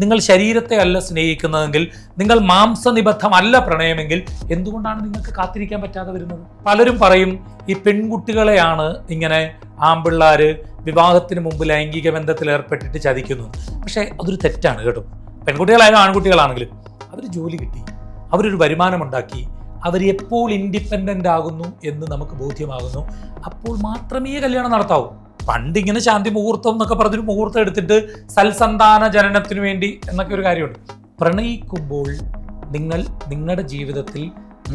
നിങ്ങൾ ശരീരത്തെ അല്ല സ്നേഹിക്കുന്നതെങ്കിൽ, നിങ്ങൾ മാംസനിബദ്ധമല്ല പ്രണയമെങ്കിൽ എന്തുകൊണ്ടാണ് നിങ്ങൾക്ക് കാത്തിരിക്കാൻ പറ്റാതെ വരുന്നത്? പലരും പറയും ഈ പെൺകുട്ടികളെയാണ് ഇങ്ങനെ ആൺപിള്ളാര് വിവാഹത്തിന് മുമ്പ് ലൈംഗിക ബന്ധത്തിൽ ഏർപ്പെട്ടിട്ട് ചതിക്കുന്നു. പക്ഷേ അതൊരു തെറ്റാണ് കേട്ടോ. പെൺകുട്ടികളായാലും ആൺകുട്ടികളാണെങ്കിലും അവർ ജോലി കിട്ടി, അവരൊരു വരുമാനമുണ്ടാക്കി, അവർ എപ്പോൾ ഇൻഡിപെൻഡൻ്റ് ആകുന്നു എന്ന് നമുക്ക് ബോധ്യമാകുന്നു, അപ്പോൾ മാത്രമേ കല്യാണം നടത്താവൂ. പണ്ടിങ്ങനെ ശാന്തി മുഹൂർത്തം എന്നൊക്കെ പറഞ്ഞൊരു മുഹൂർത്തം എടുത്തിട്ട് സൽസന്താന ജനനത്തിനു വേണ്ടി എന്നൊക്കെ ഒരു കാര്യമുണ്ട്. പ്രണയിക്കുമ്പോൾ നിങ്ങൾ നിങ്ങളുടെ ജീവിതത്തിൽ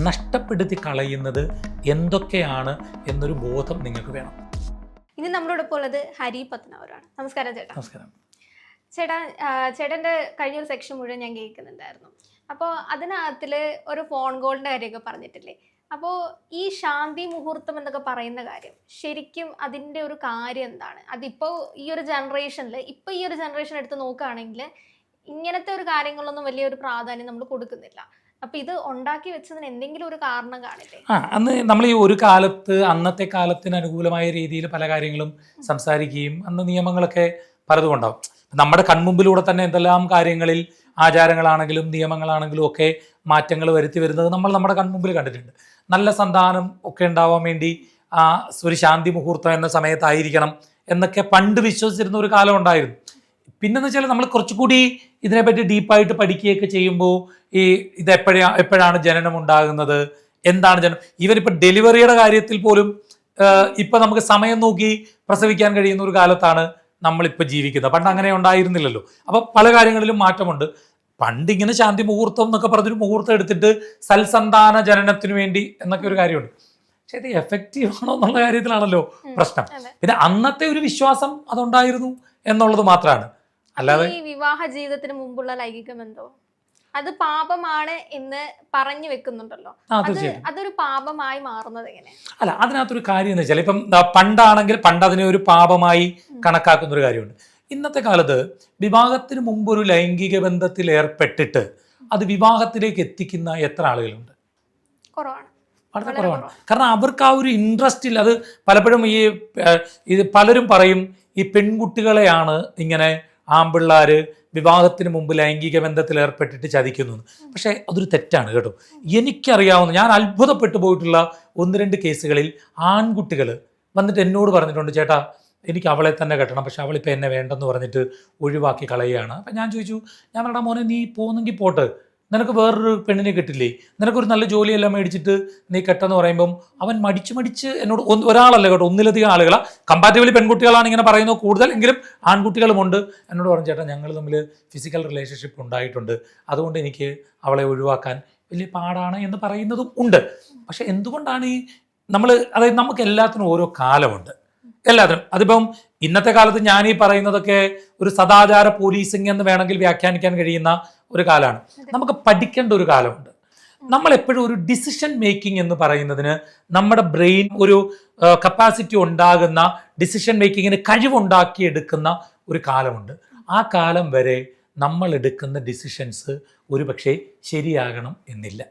നഷ്ടപ്പെടുത്തി കളയുന്നത് എന്തൊക്കെയാണ് എന്നൊരു ബോധം നിങ്ങൾക്ക് വേണം. ഇനി നമ്മളോടൊപ്പം ഉള്ളത് ഹരി പത്തനാപുരമാണ്. നമസ്കാരം ചേട്ടാ. നമസ്കാരം ചേട്ടാ. ചേട്ടൻ്റെ കഴിഞ്ഞൊരു സെക്ഷൻ മുഴുവൻ ഞാൻ കേൾക്കുന്നുണ്ടായിരുന്നു. അപ്പോൾ അതിനകത്തിൽ ഒരു ഫോൺ കോളിൻ്റെ കാര്യമൊക്കെ പറഞ്ഞിട്ടില്ലേ? അപ്പോൾ ഈ ശാന്തി മുഹൂർത്തം എന്നൊക്കെ പറയുന്ന കാര്യം ശരിക്കും അതിൻ്റെ ഒരു കാര്യം എന്താണ്? അതിപ്പോൾ ഈ ഒരു ജനറേഷൻ എടുത്ത് നോക്കുകയാണെങ്കിൽ ഇങ്ങനത്തെ ഒരു കാര്യങ്ങളൊന്നും വലിയൊരു പ്രാധാന്യം നമ്മൾ കൊടുക്കുന്നില്ല. അപ്പൊ ഇത് ഉണ്ടാക്കി വെച്ചതിന് എന്തെങ്കിലും ഒരു കാരണം കാണില്ലേ? അന്ന് നമ്മൾ ഈ ഒരു കാലത്ത് അന്നത്തെ കാലത്തിന് അനുകൂലമായ രീതിയിൽ പല കാര്യങ്ങളും സംസാരിക്കുകയും അന്ന് നിയമങ്ങളൊക്കെ പലതും ഉണ്ടാവും. നമ്മുടെ കൺമുമ്പിലൂടെ തന്നെ എന്തെല്ലാം കാര്യങ്ങളിൽ ആചാരങ്ങളാണെങ്കിലും നിയമങ്ങളാണെങ്കിലും ഒക്കെ മാറ്റങ്ങൾ വരുത്തി വരുന്നത് നമ്മൾ നമ്മുടെ കൺമുമ്പിൽ കണ്ടിട്ടുണ്ട്. നല്ല സന്താനം ഒക്കെ ഉണ്ടാവാൻ വേണ്ടി ഒരു ശാന്തി മുഹൂർത്തം എന്ന സമയത്തായിരിക്കണം എന്നൊക്കെ പണ്ട് വിശ്വസിച്ചിരുന്ന ഒരു കാലം ഉണ്ടായിരുന്നു. പിന്നെന്ന് വെച്ചാൽ നമ്മൾ കുറച്ചുകൂടി ഇതിനെപ്പറ്റി ഡീപ്പായിട്ട് പഠിക്കുകയൊക്കെ ചെയ്യുമ്പോൾ ഇത് എപ്പോഴാണ് ജനനം ഉണ്ടാകുന്നത്, എന്താണ് ജനനം, ഇവരിപ്പോൾ ഡെലിവറിയുടെ കാര്യത്തിൽ പോലും ഇപ്പം നമുക്ക് സമയം നോക്കി പ്രസവിക്കാൻ കഴിയുന്ന ഒരു കാലത്താണ് നമ്മളിപ്പോൾ ജീവിക്കുന്നത്. പണ്ട് അങ്ങനെ ഉണ്ടായിരുന്നില്ലല്ലോ. അപ്പോൾ പല കാര്യങ്ങളിലും മാറ്റമുണ്ട്. പണ്ടിങ്ങനെ ശാന്തി മുഹൂർത്തം എന്നൊക്കെ പറഞ്ഞൊരു മുഹൂർത്തം എടുത്തിട്ട് സൽസന്താന ജനനത്തിനു വേണ്ടി എന്നൊക്കെ ഒരു കാര്യമുണ്ട്. പക്ഷെ ഇത് എഫക്റ്റീവ് ആണോ എന്നുള്ള കാര്യത്തിലാണല്ലോ പ്രശ്നം. പിന്നെ അന്നത്തെ ഒരു വിശ്വാസം അതുണ്ടായിരുന്നു എന്നുള്ളത് മാത്രമാണ്. അല്ലാതെ ഈ വിവാഹ ജീവിതത്തിന് മുമ്പുള്ള ലൈംഗിക ബന്ധം അത് പാപമാണ് എന്ന് പറഞ്ഞു വെക്കുന്നുണ്ടല്ലോ, അതൊരു പാപമായി മാറുന്നത് എങ്ങനെ? അല്ല, അതിനകത്തൊരു കാര്യം എന്ന് വെച്ചാൽ ഇപ്പം പണ്ടാണെങ്കിൽ പണ്ട് അതിനെ ഒരു പാപമായി കണക്കാക്കുന്ന ഒരു കാര്യമുണ്ട്. ഇന്നത്തെ കാലത്ത് വിവാഹത്തിന് മുമ്പ് ഒരു ലൈംഗിക ബന്ധത്തിൽ ഏർപ്പെട്ടിട്ട് അത് വിവാഹത്തിലേക്ക് എത്തിക്കുന്ന എത്ര ആളുകളുണ്ട്? കുറവാണ്, വളരെ കുറവാണ്. കാരണം അവർക്ക് ആ ഒരു ഇൻട്രസ്റ്റ് ഇല്ല. അത് പലപ്പോഴും ഇത് പലരും പറയും ഈ പെൺകുട്ടികളെയാണ് ഇങ്ങനെ ആൺപിള്ളാര് വിവാഹത്തിന് മുമ്പ് ലൈംഗിക ബന്ധത്തിൽ ഏർപ്പെട്ടിട്ട് ചതിക്കുന്നു. പക്ഷേ അതൊരു തെറ്റാണ് കേട്ടോ. എനിക്കറിയാവുന്ന, ഞാൻ അത്ഭുതപ്പെട്ടു പോയിട്ടുള്ള 1-2 കേസുകളിൽ ആൺകുട്ടികൾ വന്നിട്ട് എന്നോട് പറഞ്ഞിട്ടുണ്ട്, ചേട്ടാ എനിക്ക് അവളെ തന്നെ കെട്ടണം, പക്ഷെ അവളിപ്പോൾ എന്നെ വേണ്ടെന്ന് പറഞ്ഞിട്ട് ഒഴിവാക്കി കളയുകയാണ്. അപ്പം ഞാൻ ചോദിച്ചു, ഞാൻ പറഞ്ഞ മോനെ നീ പോകുന്നെങ്കിൽ പോട്ട്, നിനക്ക് വേറൊരു പെണ്ണിനെ കിട്ടില്ലേ, നിനക്കൊരു നല്ല ജോലിയെല്ലാം മേടിച്ചിട്ട് നീ കെട്ടെന്ന് പറയുമ്പം അവൻ മടിച്ച് എന്നോട് ഒരാളല്ല കേട്ടോ, ഒന്നിലധികം ആളുകളാണ്. കമ്പാറ്റബിളി പെൺകുട്ടികളാണ് ഇങ്ങനെ പറയുന്നത് കൂടുതൽ, എങ്കിലും ആൺകുട്ടികളുമുണ്ട്. എന്നോട് പറഞ്ഞു, ചേട്ടാ ഞങ്ങൾ തമ്മിൽ ഫിസിക്കൽ റിലേഷൻഷിപ്പ് ഉണ്ടായിട്ടുണ്ട്, അതുകൊണ്ട് എനിക്ക് അവളെ ഒഴിവാക്കാൻ വലിയ പാടാണ് എന്ന് പറയുന്നതും ഉണ്ട്. പക്ഷെ എന്തുകൊണ്ടാണ് അതായത് നമുക്ക് എല്ലാത്തിനും ഓരോ കാലമുണ്ട്, എല്ലാത്തിനും. അതിപ്പം ഇന്നത്തെ കാലത്ത് ഞാൻ ഈ പറയുന്നതൊക്കെ ഒരു സദാചാര പോലീസിങ് എന്ന് വേണമെങ്കിൽ വ്യാഖ്യാനിക്കാൻ കഴിയുന്ന ഒരു കാലമാണ്. നമുക്ക് പഠിക്കേണ്ട ഒരു കാലമുണ്ട്. നമ്മൾ എപ്പോഴും ഒരു ഡിസിഷൻ മേക്കിംഗ് എന്ന് പറയുന്നതിന് നമ്മുടെ ബ്രെയിൻ ഒരു കപ്പാസിറ്റി ഉണ്ടാകുന്ന, ഡിസിഷൻ മേക്കിങ്ങിന് കഴിവുണ്ടാക്കിയെടുക്കുന്ന ഒരു കാലമുണ്ട്. ആ കാലം വരെ നമ്മൾ എടുക്കുന്ന ഡിസിഷൻസ് ഒരു പക്ഷേ ശരിയാകണം എന്നില്ല.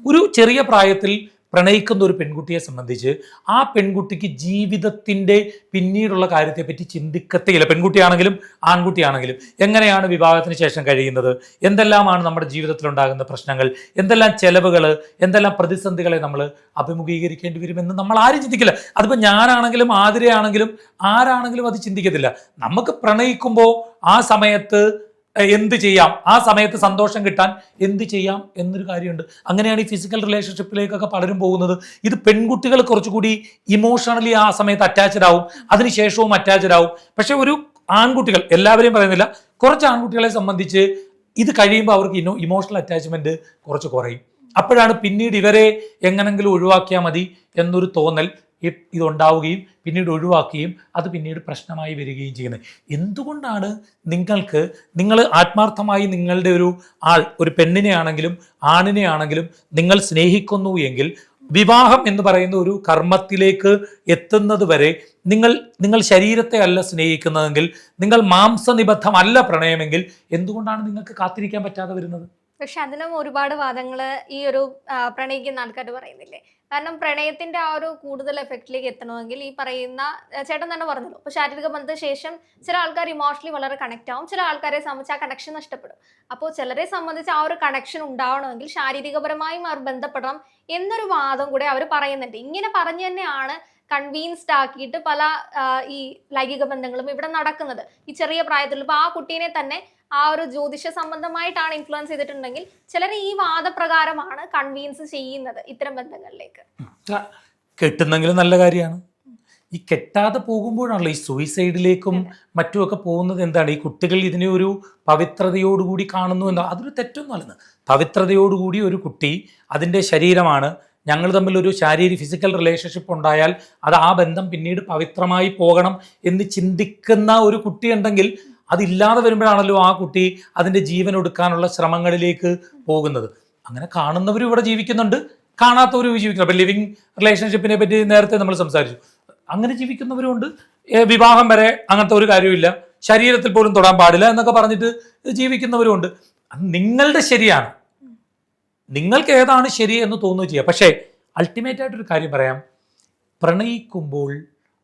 ഒരു ചെറിയ പ്രായത്തിൽ പ്രണയിക്കുന്ന ഒരു പെൺകുട്ടിയെ സംബന്ധിച്ച് ആ പെൺകുട്ടിക്ക് ജീവിതത്തിൻ്റെ പിന്നീടുള്ള കാര്യത്തെപ്പറ്റി ചിന്തിക്കത്തേയില്ല. പെൺകുട്ടിയാണെങ്കിലും ആൺകുട്ടിയാണെങ്കിലും എങ്ങനെയാണ് വിവാഹത്തിന് ശേഷം കഴിയുന്നത്, എന്തെല്ലാമാണ് നമ്മുടെ ജീവിതത്തിലുണ്ടാകുന്ന പ്രശ്നങ്ങൾ, എന്തെല്ലാം ചെലവുകൾ, എന്തെല്ലാം പ്രതിസന്ധികളെ നമ്മൾ അഭിമുഖീകരിക്കേണ്ടി വരുമെന്ന് നമ്മൾ ആരും ചിന്തിക്കില്ല. അതിപ്പോൾ ഞാനാണെങ്കിലും ആതിരയാണെങ്കിലും ആരാണെങ്കിലും അത് ചിന്തിക്കത്തില്ല. നമുക്ക് പ്രണയിക്കുമ്പോൾ ആ സമയത്ത് എന്ത് ചെയ്യാം, ആ സമയത്ത് സന്തോഷം കിട്ടാൻ എന്ത് ചെയ്യാം എന്നൊരു കാര്യമുണ്ട്. അങ്ങനെയാണ് ഈ ഫിസിക്കൽ റിലേഷൻഷിപ്പിലേക്കൊക്കെ പലരും പോകുന്നത്. ഇത് പെൺകുട്ടികൾ കുറച്ചുകൂടി ഇമോഷണലി ആ സമയത്ത് അറ്റാച്ച്ഡ് ആവും, അതിനുശേഷവും അറ്റാച്ച്ഡ് ആവും. പക്ഷെ ഒരു ആൺകുട്ടികൾ, എല്ലാവരെയും പറയുന്നില്ല, കുറച്ച് ആൺകുട്ടികളെ സംബന്ധിച്ച് ഇത് കഴിയുമ്പോൾ അവർക്ക് ഇമോഷണൽ അറ്റാച്ച്മെന്റ് കുറച്ച് കുറയും. അപ്പോഴാണ് പിന്നീട് ഇവരെ എങ്ങനെങ്കിലും ഒഴിവാക്കിയാൽ മതി എന്നൊരു തോന്നൽ ഇതുണ്ടാവുകയും പിന്നീട് ഒഴിവാക്കുകയും അത് പിന്നീട് പ്രശ്നമായി വരികയും ചെയ്യുന്നത്. എന്തുകൊണ്ടാണ് നിങ്ങൾ ആത്മാർത്ഥമായി നിങ്ങളുടെ ഒരു പെണ്ണിനെ ആണെങ്കിലും ആണിനെ ആണെങ്കിലും നിങ്ങൾ സ്നേഹിക്കുന്നു എങ്കിൽ വിവാഹം എന്ന് പറയുന്ന ഒരു കർമ്മത്തിലേക്ക് എത്തുന്നത് വരെ നിങ്ങൾ ശരീരത്തെ അല്ല സ്നേഹിക്കുന്നതെങ്കിൽ, നിങ്ങൾ മാംസനിബദ്ധമല്ല പ്രണയമെങ്കിൽ എന്തുകൊണ്ടാണ് നിങ്ങൾക്ക് കാത്തിരിക്കാൻ പറ്റാതെ വരുന്നത്? പക്ഷെ അതിനും ഒരുപാട് വാദങ്ങൾ ഈ ഒരു പ്രണയിക്കുന്ന ആൾക്കാർ പറയുന്നില്ലേ? കാരണം പ്രണയത്തിന്റെ ആ ഒരു കൂടുതൽ എഫക്റ്റിലേക്ക് എത്തണമെങ്കിൽ ഈ പറയുന്ന ചേട്ടൻ തന്നെ പറഞ്ഞല്ലോ, ഇപ്പൊ ശാരീരിക ബന്ധത്തിന് ശേഷം ചില ആൾക്കാർ ഇമോഷണലി വളരെ കണക്ട് ആവും, ചില ആൾക്കാരെ സംബന്ധിച്ച് ആ കണക്ഷൻ നഷ്ടപ്പെടും. അപ്പോൾ ചിലരെ സംബന്ധിച്ച് ആ ഒരു കണക്ഷൻ ഉണ്ടാവണമെങ്കിൽ ശാരീരികപരമായും അവർ ബന്ധപ്പെടണം എന്നൊരു വാദം കൂടെ അവർ പറയുന്നുണ്ട്. ഇങ്ങനെ പറഞ്ഞു തന്നെയാണ് കൺവീൻസ്ഡ് ആക്കിയിട്ട് പല ഈ ലൈംഗിക ബന്ധങ്ങളും ഇവിടെ നടക്കുന്നത്. ഈ ചെറിയ പ്രായത്തിൽ ഇപ്പൊ ആ കുട്ടീനെ തന്നെ ആ ഒരു ജ്യോതിഷ സംബന്ധമായിട്ടാണ് ഇൻഫ്ലുവൻസ് ചെയ്തിട്ടുണ്ടെങ്കിൽ ചിലർ ഈ വാദപ്രകാരമാണ് കൺവീൻസ് ചെയ്യുന്നത് ഇത്തരം ബന്ധങ്ങളിലേക്ക്. കെട്ടുന്നെങ്കിലും നല്ല കാര്യമാണ്. ഈ കെട്ടാതെ പോകുമ്പോഴാണല്ലോ ഈ സൂയിസൈഡിലേക്കും മറ്റുമൊക്കെ പോകുന്നത്. എന്താണ് ഈ കുട്ടികൾ ഇതിനെ ഒരു പവിത്രതയോടുകൂടി കാണുന്നു എന്താ? അതൊരു തെറ്റൊന്നുമല്ലെന്ന്. പവിത്രതയോടുകൂടി ഒരു കുട്ടി, അതിൻ്റെ ശരീരമാണ്, ഞങ്ങൾ തമ്മിൽ ഒരു ഫിസിക്കൽ റിലേഷൻഷിപ്പ് ഉണ്ടായാൽ അത് ആ ബന്ധം പിന്നീട് പവിത്രമായി പോകണം എന്ന് ചിന്തിക്കുന്ന ഒരു കുട്ടി ഉണ്ടെങ്കിൽ അതില്ലാതെ വരുമ്പോഴാണല്ലോ ആ കുട്ടി അതിൻ്റെ ജീവൻ ഒടുക്കാനുള്ള ശ്രമങ്ങളിലേക്ക് പോകുന്നത്. അങ്ങനെ കാണുന്നവരും ഇവിടെ ജീവിക്കുന്നുണ്ട്, കാണാത്തവരും ജീവിക്കുന്നു. അപ്പം ലിവിങ് റിലേഷൻഷിപ്പിനെ പറ്റി നേരത്തെ നമ്മൾ സംസാരിച്ചു. അങ്ങനെ ജീവിക്കുന്നവരുമുണ്ട്. വിവാഹം വരെ അങ്ങനത്തെ ഒരു കാര്യമില്ല, ശരീരത്തിൽ പോലും തൊടാൻ പാടില്ല എന്നൊക്കെ പറഞ്ഞിട്ട് ജീവിക്കുന്നവരുമുണ്ട്. അത് നിങ്ങളുടെ ശരിയാണ്, നിങ്ങൾക്ക് ഏതാണ് ശരി എന്ന് തോന്നുകയും ചെയ്യുക. പക്ഷേ അൾട്ടിമേറ്റ് ആയിട്ടൊരു കാര്യം പറയാം, പ്രണയിക്കുമ്പോൾ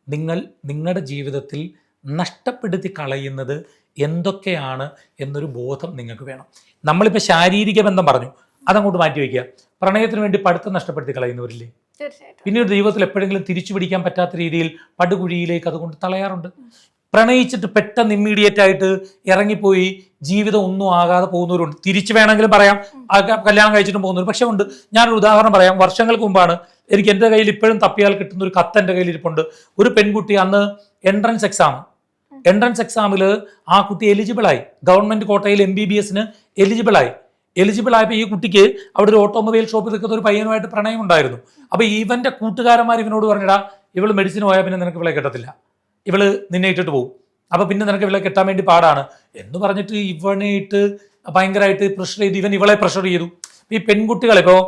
നിങ്ങൾ നിങ്ങളുടെ ജീവിതത്തിൽ നഷ്ടപ്പെടുത്തി കളയുന്നത് എന്തൊക്കെയാണ് എന്നൊരു ബോധം നിങ്ങൾക്ക് വേണം. നമ്മളിപ്പോൾ ശാരീരിക ബന്ധം പറഞ്ഞു, അതങ്ങോട്ട് മാറ്റി വയ്ക്കുക. പ്രണയത്തിന് വേണ്ടി പഠിത്തം നഷ്ടപ്പെടുത്തി കളയുന്നവരില്ലേ? പിന്നീട് ജീവിതത്തിൽ എപ്പോഴെങ്കിലും തിരിച്ചു പിടിക്കാൻ പറ്റാത്ത രീതിയിൽ പടുകുഴിയിലേക്ക് അതുകൊണ്ട് തളയാറുണ്ട്. പ്രണയിച്ചിട്ട് പെട്ടെന്ന് ഇമ്മീഡിയറ്റ് ആയിട്ട് ഇറങ്ങിപ്പോയി ജീവിതം ഒന്നും ആകാതെ പോകുന്നവരുണ്ട്. തിരിച്ചു വേണമെങ്കിലും പറയാം, കല്യാണം കഴിച്ചിട്ടും പോകുന്നവർ പക്ഷേ ഉണ്ട്. ഞാനൊരു ഉദാഹരണം പറയാം. വർഷങ്ങൾക്ക് മുമ്പാണ് എനിക്ക് എൻ്റെ കയ്യിൽ ഇപ്പോഴും തപ്പിയാൽ കിട്ടുന്ന ഒരു കത്ത് എൻ്റെ കയ്യിൽ ഇരിപ്പുണ്ട്. ഒരു പെൺകുട്ടി അന്ന് എൻട്രൻസ് എക്സാമിൽ ആ കുട്ടി എലിജിബിളായി, ഗവൺമെന്റ് കോട്ടയിൽ MBBS എലിജിബിളായപ്പോൾ ഈ കുട്ടിക്ക് അവിടെ ഒരു ഓട്ടോമൊബൈൽ ഷോപ്പിൽ നിൽക്കുന്ന ഒരു പയ്യനുമായിട്ട് പ്രണയം ഉണ്ടായിരുന്നു. അപ്പോൾ ഇവന്റെ കൂട്ടുകാരന്മാർ ഇവനോട് പറഞ്ഞിടാ, ഇവള് മെഡിസിൻ പോയാൽ പിന്നെ നിനക്ക് ഇവളെ കെട്ടത്തില്ല, ഇവള് നിന്നെ ഇട്ടിട്ട് പോകും, അപ്പൊ പിന്നെ നിനക്ക് ഇവളെ കെട്ടാൻ വേണ്ടി പാടാണ് എന്ന് പറഞ്ഞിട്ട് ഇവനെ ഇട്ട് ഭയങ്കരമായിട്ട് പ്രഷർ ചെയ്ത് ഇവളെ പ്രഷർ ചെയ്തു. ഈ പെൺകുട്ടികളെ ഇപ്പോൾ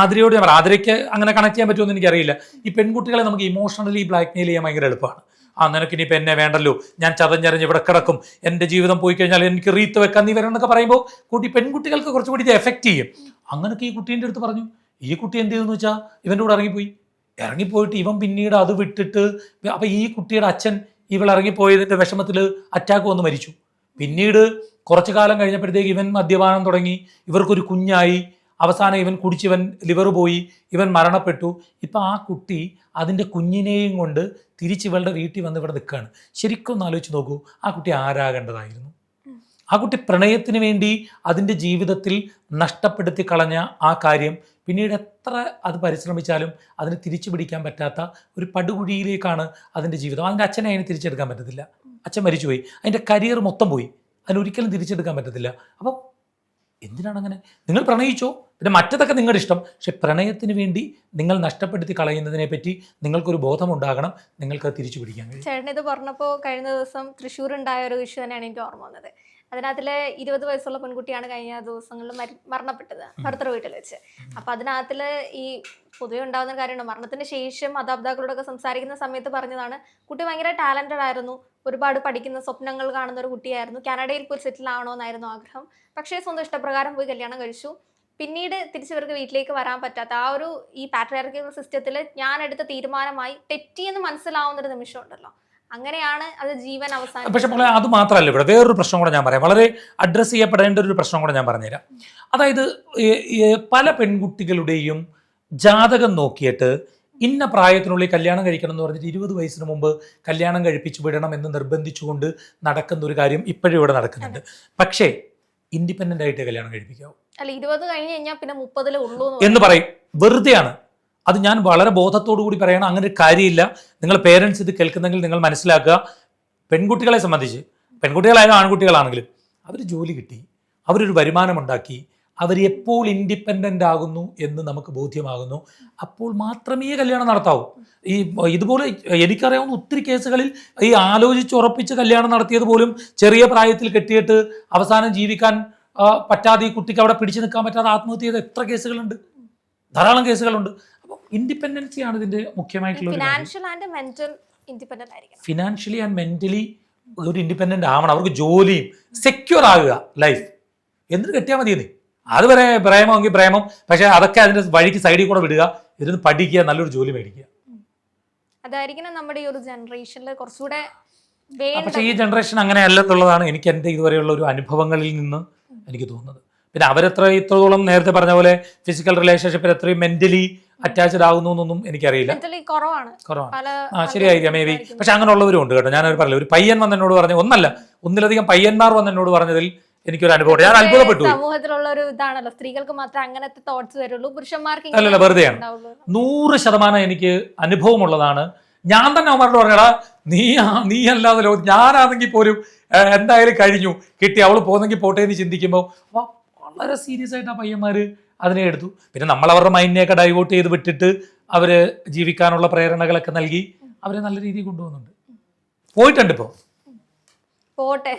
ആതിരയോട് ഞാൻ പറയാം, ആതിരയ്ക്ക് അങ്ങനെ കണക്ട് ചെയ്യാൻ പറ്റുമെന്ന് എനിക്കറിയില്ല. ഈ പെൺകുട്ടികളെ നമുക്ക് ഇമോഷണലി ബ്ലാക്ക്മെയിൽ ചെയ്യാൻ ഭയങ്കര എളുപ്പമാണ്. നിനക്ക് ഇനിയിപ്പോൾ എന്നെ വേണ്ടല്ലോ, ഞാൻ ചതഞ്ഞറിഞ്ഞ് ഇവിടെ കിടക്കും, എൻ്റെ ജീവിതം പോയി കഴിഞ്ഞാൽ എനിക്ക് റീത്ത് വെക്കാൻ നീ വരണം എന്നൊക്കെ പറയുമ്പോൾ പെൺകുട്ടികൾക്ക് കുറച്ചുകൂടി ഇത് എഫക്റ്റ് ചെയ്യും. അങ്ങനെയൊക്കെ ഈ കുട്ടീൻ്റെ അടുത്ത് പറഞ്ഞു. ഈ കുട്ടി എന്ത് ചെയ്തെന്ന് വെച്ചാൽ ഇവൻ്റെ കൂടെ ഇറങ്ങിപ്പോയിട്ട് ഇവൻ പിന്നീട് അത് വിട്ടിട്ട്, അപ്പം ഈ കുട്ടിയുടെ അച്ഛൻ ഇവൾ ഇറങ്ങിപ്പോയതിൻ്റെ വിഷമത്തിൽ അറ്റാക്ക് വന്ന് മരിച്ചു. പിന്നീട് കുറച്ചു കാലം കഴിഞ്ഞപ്പോഴത്തേക്ക് ഇവൻ മദ്യപാനം തുടങ്ങി, ഇവർക്കൊരു കുഞ്ഞായി, അവസാനം ഇവൻ കുടിച്ചിവൻ ലിവർ പോയി, ഇവൻ മരണപ്പെട്ടു. ഇപ്പം ആ കുട്ടി അതിൻ്റെ കുഞ്ഞിനെയും കൊണ്ട് തിരിച്ചിവളുടെ വീട്ടിൽ വന്ന് ഇവിടെ നിൽക്കുകയാണ്. ശരിക്കും ഒന്ന് ആലോചിച്ച് നോക്കൂ, ആ കുട്ടി ആരാകേണ്ടതായിരുന്നു? ആ കുട്ടി പ്രണയത്തിന് വേണ്ടി അതിൻ്റെ ജീവിതത്തിൽ നഷ്ടപ്പെടുത്തി കളഞ്ഞ ആ കാര്യം പിന്നീട് എത്ര അത് പരിശ്രമിച്ചാലും അതിന് തിരിച്ചു പിടിക്കാൻ പറ്റാത്ത ഒരു പടുകുഴിയിലേക്കാണ് അതിൻ്റെ ജീവിതം. അതിൻ്റെ അച്ഛനെ അതിന് തിരിച്ചെടുക്കാൻ പറ്റത്തില്ല, അച്ഛൻ മരിച്ചുപോയി, അതിൻ്റെ കരിയർ മൊത്തം പോയി, അതിനൊരിക്കലും തിരിച്ചെടുക്കാൻ പറ്റത്തില്ല. അപ്പം എന്തിനാണ് അങ്ങനെ? നിങ്ങൾ പ്രണയിച്ചോ, പിന്നെ മറ്റതൊക്കെ നിങ്ങളുടെ ഇഷ്ടം, പക്ഷെ പ്രണയത്തിന് വേണ്ടി നിങ്ങൾ നഷ്ടപ്പെടുത്തി കളയുന്നതിനെ പറ്റി നിങ്ങൾക്കൊരു ബോധമുണ്ടാകണം, നിങ്ങൾക്ക് തിരിച്ചു പിടിക്കാൻ കഴിയും. ചേട്ടൻ ഇത് പറഞ്ഞപ്പോൾ കഴിഞ്ഞ ദിവസം തൃശ്ശൂർ ഉണ്ടായ ഒരു ഇഷ്യൂ തന്നെയാണ് എനിക്ക് ഓർമ്മ വന്നത്. അതിനകത്തിലെ 20 വയസ്സുള്ള പെൺകുട്ടിയാണ് കഴിഞ്ഞ ദിവസങ്ങളിൽ മരണപ്പെട്ടത് ഭർത്തൃ വീട്ടിൽ വെച്ച്. അപ്പൊ അതിനകത്തില് ഈ പൊതുവെ ഉണ്ടാകുന്ന കാര്യമാണ്, മരണത്തിന് ശേഷം മാതാപിതാക്കളോടൊക്കെ സംസാരിക്കുന്ന സമയത്ത് പറഞ്ഞതാണ്, കുട്ടി ഭയങ്കര ടാലന്റഡ് ആയിരുന്നു, ഒരുപാട് പഠിക്കുന്ന സ്വപ്നങ്ങൾ കാണുന്ന ഒരു കുട്ടിയായിരുന്നു, കാനഡയിൽ പോയി സെറ്റിൽ ആവണമെന്നായിരുന്നു ആഗ്രഹം, പക്ഷേ സ്വന്തം ഇഷ്ടപ്രകാരം പോയി കല്യാണം കഴിച്ചു. പിന്നീട് തിരിച്ചവർക്ക് വീട്ടിലേക്ക് വരാൻ പറ്റാത്ത ആ ഒരു ഈ പാട്രിയാർക്കിക്കൽ സിസ്റ്റത്തിൽ ഞാൻ എടുത്ത തീരുമാനമായി തെറ്റിയെന്ന് മനസ്സിലാവുന്ന ഒരു നിമിഷം ഉണ്ടല്ലോ, അങ്ങനെയാണ് അത് ജീവൻ അവസാനം. പക്ഷെ അത് മാത്രമല്ല, ഇവിടെ വേറൊരു പ്രശ്നം കൂടെ ഞാൻ പറയാം, വളരെ അഡ്രസ്സ് ചെയ്യപ്പെടേണ്ട ഒരു പ്രശ്നം കൂടെ ഞാൻ പറഞ്ഞുതരാം. അതായത് പല പെൺകുട്ടികളുടെയും ജാതകം നോക്കിയിട്ട് ഇന്ന പ്രായത്തിനുള്ളിൽ കല്യാണം കഴിക്കണം എന്ന് പറഞ്ഞിട്ട് 20 വയസ്സിന് മുമ്പ് കല്യാണം കഴിപ്പിച്ചു വിടണം എന്ന് നിർബന്ധിച്ചുകൊണ്ട് നടക്കുന്ന ഒരു കാര്യം ഇപ്പോഴും ഇവിടെ നടക്കുന്നുണ്ട്. പക്ഷേ ഇൻഡിപെൻഡന്റ് ആയിട്ട് കല്യാണം കഴിപ്പിക്കാവും. അല്ല, 20 കഴിഞ്ഞ് കഴിഞ്ഞാൽ പിന്നെ 30 ഉള്ളൂ എന്ന് പറയും. വെറുതെയാണ്. അത് ഞാൻ വളരെ ബോധത്തോടു കൂടി പറയണം, അങ്ങനെ ഒരു കാര്യമില്ല. നിങ്ങൾ പേരൻസ് ഇത് കേൾക്കുന്നെങ്കിൽ നിങ്ങൾ മനസ്സിലാക്കുക, പെൺകുട്ടികളെ സംബന്ധിച്ച്, പെൺകുട്ടികളായാലും ആൺകുട്ടികളാണെങ്കിലും അവർ ജോലി കിട്ടി, അവരൊരു വരുമാനമുണ്ടാക്കി, അവർ എപ്പോൾ ഇൻഡിപെൻഡൻ്റ് ആകുന്നു എന്ന് നമുക്ക് ബോധ്യമാകുന്നു, അപ്പോൾ മാത്രമേ കല്യാണം നടത്താവൂ. ഇതുപോലെ എനിക്കറിയാവുന്ന ഒത്തിരി കേസുകളിൽ ഈ ആലോചിച്ചുറപ്പിച്ച് കല്യാണം നടത്തിയത് പോലും ചെറിയ പ്രായത്തിൽ കെട്ടിയിട്ട് അവസാനം ജീവിക്കാൻ പറ്റാതെ ഈ കുട്ടിക്ക് അവിടെ പിടിച്ചു നിൽക്കാൻ പറ്റാതെ ആത്മഹത്യ ചെയ്ത എത്ര കേസുകളുണ്ട്, ധാരാളം കേസുകളുണ്ട്. അപ്പോൾ ഇൻഡിപെൻഡൻസി ആണ് ഇതിൻ്റെ മുഖ്യമായിട്ടുള്ള ഫിനാൻഷ്യലി ആൻഡ് മെന്റലി ഒരു ഇൻഡിപെൻഡൻ്റ് ആവണം. അവർക്ക് ജോലിയും സെക്യൂർ ആകുക, ലൈഫ് എന്നിട്ട് കെട്ടിയാൽ മതിയെന്നേ. അതുവരെ പ്രേമമെങ്കിൽ പ്രേമം, പക്ഷെ അതൊക്കെ അതിന്റെ വഴിക്ക് സൈഡിൽ കൂടെ വിടുക, ഇരുന്ന് പഠിക്കുക, നല്ലൊരു ജോലി മേടിക്കുക. അതായിരിക്കണം നമ്മുടെ ഈ ഒരു ജനറേഷനിൽ കുറച്ചുകൂടെ പക്ഷേ ഈ ജനറേഷൻ അങ്ങനെ അല്ലെന്നുള്ളതാണ് എനിക്ക് എൻ്റെ ഇതുവരെയുള്ള ഒരു അനുഭവങ്ങളിൽ നിന്ന് എനിക്ക് തോന്നുന്നത്. പിന്നെ ഇത്രത്തോളം നേരത്തെ പറഞ്ഞ പോലെ ഫിസിക്കൽ റിലേഷൻഷിപ്പിൽ എത്രയും മെന്റലി അറ്റാച്ച്ഡ് ആകുന്നു എന്നൊന്നും എനിക്കറിയില്ല. കുറവാണ്. ശരിയായിരിക്കാം മേ ബി. പക്ഷെ അങ്ങനെയുള്ളവരും ഉണ്ട് കേട്ടോ. ഞാനൊരു പറഞ്ഞില്ല, ഒരു പയ്യൻ വന്നെന്നോട് പറഞ്ഞു, ഒന്നിലധികം പയ്യന്മാർ വന്നെന്നോട് പറഞ്ഞതിൽ എനിക്കൊരു അനുഭവം, ഞാൻ അത്ഭുതപ്പെട്ടു. സമൂഹത്തിലുള്ള ഒരു ഇതാണല്ലോ, സ്ത്രീകൾക്ക് മാത്രമേ അങ്ങനത്തെ തോട്ട്സ് വരുള്ളൂ, പുരുഷന്മാർക്ക് അല്ലല്ല, വെറുതെയാണ്. 100% എനിക്ക് അനുഭവമുള്ളതാണ്. ഞാൻ തന്നെ അവരോട് പറഞ്ഞടാ, നീ അല്ലാതെ ഞാനാണെങ്കിൽ പോലും എന്തായാലും കഴിഞ്ഞു, കിട്ടി, അവള് പോകുന്നെങ്കിൽ പോട്ടെ എന്ന് ചിന്തിക്കുമ്പോൾ വളരെ സീരിയസ് ആയിട്ട് ആ പയ്യന്മാര് അതിനെ എടുത്തു. പിന്നെ നമ്മൾ അവരുടെ മൈൻഡിനെയൊക്കെ ഡൈവേർട്ട് ചെയ്ത് വിട്ടിട്ട് അവര് ജീവിക്കാനുള്ള പ്രേരണകളൊക്കെ നൽകി അവരെ നല്ല രീതിയിൽ കൊണ്ടുപോകുന്നുണ്ട്. പോയിട്ടുണ്ട് ഇപ്പോ. പോട്ടെ.